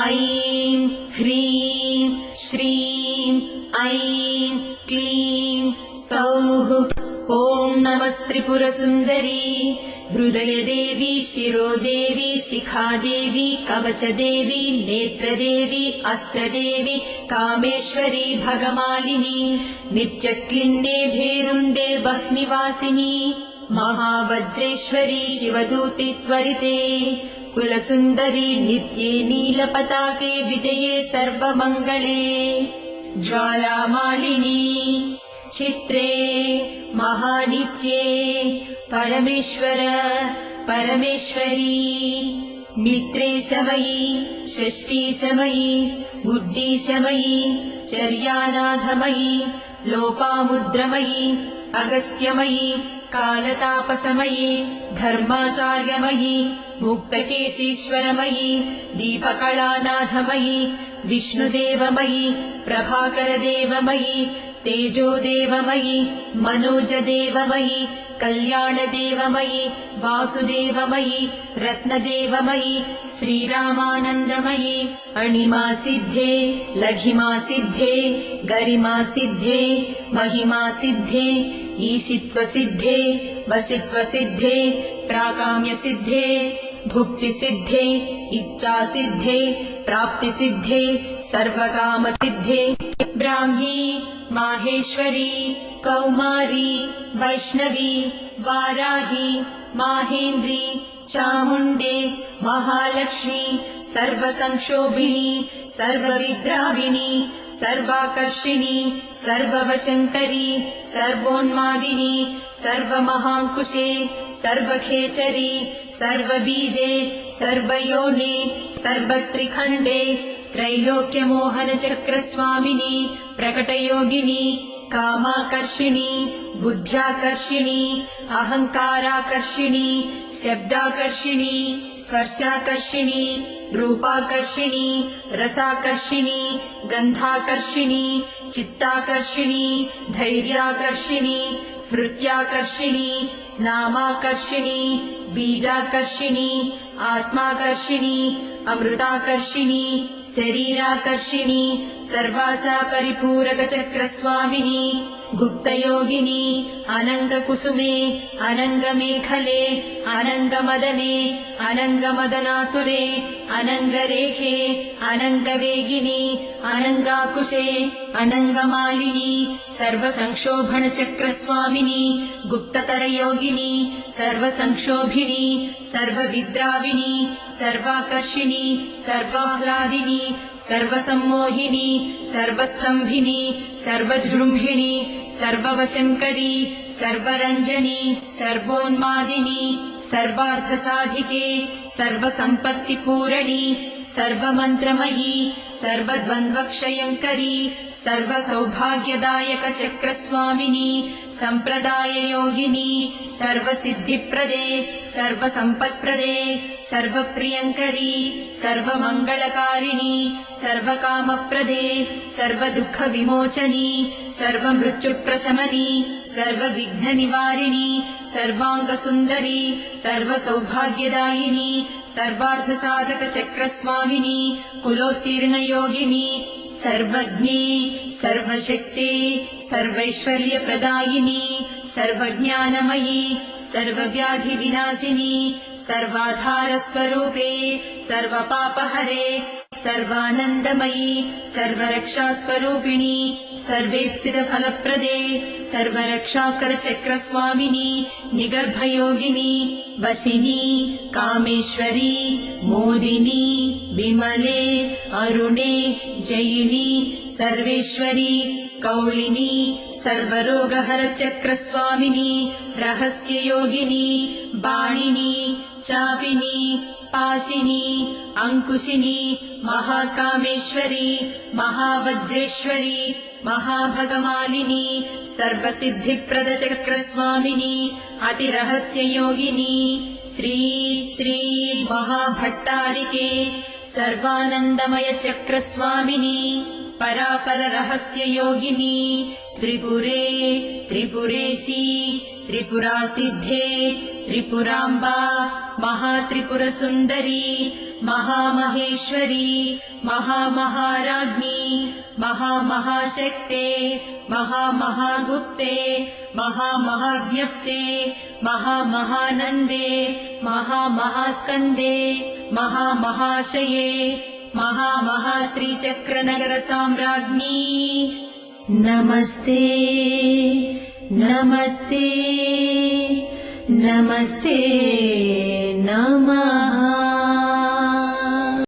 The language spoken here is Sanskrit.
ऐं ह्रीं श्रीं ऐं क्लीं सौः। ॐ नमस्त्रिपुरसुन्दरी हृदयदेवी शिरोदेवी शिखादेवी कवचदेवी नेत्रदेवी अस्त्रदेवी कामेश्वरी भगमालिनी नित्यक्लिन्ने भेरुण्डे वह्निवासिनी महावज्रेश्वरी शिवदूति त्वरिते कुलसुन्दरी नित्ये नीलपताके विजये सर्वमङ्गले ज्वालामालिनी चित्रे महानित्ये परमेश्वर परमेश्वरी मित्रेशमयी षष्ठीशमयी बुद्धिशमयी चर्यानाथमयी लोपामुद्रमयी अगस्त्यमयी कालतापसमयी धर्माचार्यमयी मुक्तकेशीश्वरमयी दीपकलानाथमयी विष्णुदेवमयी प्रभाकरदेवमयी तेजोदेवमयी मनोजदेवमयी कल्याणदेवमयी वासुदेवमयी रत्नदेवमयी श्रीरामानन्दमयी अणिमासिद्धे लघिमासिद्धे गरिमासिद्धे महिमासिद्धे ईशित्वसिद्धे वसित्वसिद्धे प्राकाम्यसिद्धे भुक्तिसिद्धे इच्छासिद्धे प्राप्तिसिद्धे सर्वकामसिद्धे ब्राह्मी माहेश्वरी कौमारी वैष्णवी वाराही माहेन्द्री चामुण्डे महालक्ष्मी सर्वसंक्षोभिणी सर्वविद्राविणी सर्वाकर्षिणी सर्ववशङ्करी सर्वोन्मादिनी सर्वमहाङ्कुशे सर्वखेचरी सर्वबीजे सर्वयोने सर्वत्रिखण्डे त्रैलोक्यमोहनचक्रस्वामिनी प्रकटयोगिनी कामाकर्षिणी बुद्ध्याकर्षिणी अहङ्काराकर्षिणी शब्दाकर्षिणी स्पर्शाकर्षिणी रूपाकर्षिणी रसाकर्षिणी गन्धाकर्षिणी चित्ताकर्षिणी धैर्याकर्षिणी स्मृत्याकर्षिणी नामाकर्षिणी बीजाकर्षिणी आत्माकर्षिणी अमृताकर्षिणी शरीराकर्षिणी सर्वासा परिपूरकचक्रस्वामिनी गुप्तयोगिनी अनङ्गकुसुमे अनङ्गमेखले अनङ्गमदने अनङ्गमदनातुरे अनङ्गरेखे अनङ्गवेगिनी अनङ्गाकुशे अनङ्गमालिनी सर्वसंक्षोभणचक्रस्वामिनी गुप्ततरयोगिनी सर्वसंक्षोभिणी सर्वविद्राविणी सर्वाकर्षिणी सर्वाह्लादिनी सर्वसम्मोहिनी सर्वस्तम्भिनी सर्वजृम्भिणी सर्ववशङ्करी सर्वरञ्जनी सर्वोन्मादिनी सर्वार्थसाधिके सर्वसम्पत्तिपूरणी सर्वमन्त्रमयी सर्वद्वन्द्वक्षयङ्करी सर्वसौभाग्यदायकचक्रस्वामिनी सम्प्रदाययोगिनी सर्वसिद्धिप्रदे सर्वसम्पत्प्रदे सर्वप्रियङ्करी सर्वमङ्गलकारिणी सर्वकामप्रदे सर्वदुःखविमोचनी सर्वमृत्युप्रशमनी सर्वविघ्ननिवारिणी सर्वाङ्गसुन्दरी सर्वसौभाग्यदायिनी सर्वार्थसाधकचक्रस्वामिनी कुलोत्तीर्णयोगिनी सर्वज्ञे सर्वशक्ते सर्वैश्वर्यप्रदायिनी सर्वज्ञानमयी सर्वव्याधिविनाशिनी सर्वाधारस्वरूपे सर्वपापहरे सर्वानन्दमयी सर्वरक्षास्वरूपिणी सर्वेप्सितफलप्रदे सर्वरक्षाकरचक्रस्वामिनी निगर्भयोगिनी वसिनी कामेश्वरी मोदिनी विमले अरुणे जयिनी सर्वेश्वरी कौलिनी सर्वरोगहरचक्रस्वामिनी रहस्ययोगिनी बाणिनी चापिनी पाशिनी अंकुशिनी महाकामेश्वरी महावज्रेश्वरी महाभगमालिनी सर्वसिद्धिप्रदचक्रस्वामिनी अतिरहस्ययोगिनी श्री श्री महाभट्टारिके सर्वानन्दमयचक्रस्वामिनी परापररहस्ययोगिनी त्रिपुरे त्रिपुरेशी त्रिपुरासिद्धे त्रिपुराम्बा महात्रिपुरसुन्दरी महामहेश्वरी महामहाराज्ञी महामहाशक्ते महामहागुप्ते महामहाज्ञप्ते महामहानन्दे महामहास्कन्दे महामहाशये महामहाश्रीचक्रनगरसाम्राज्ञी नमस्ते नमस्ते नमस्ते नमः।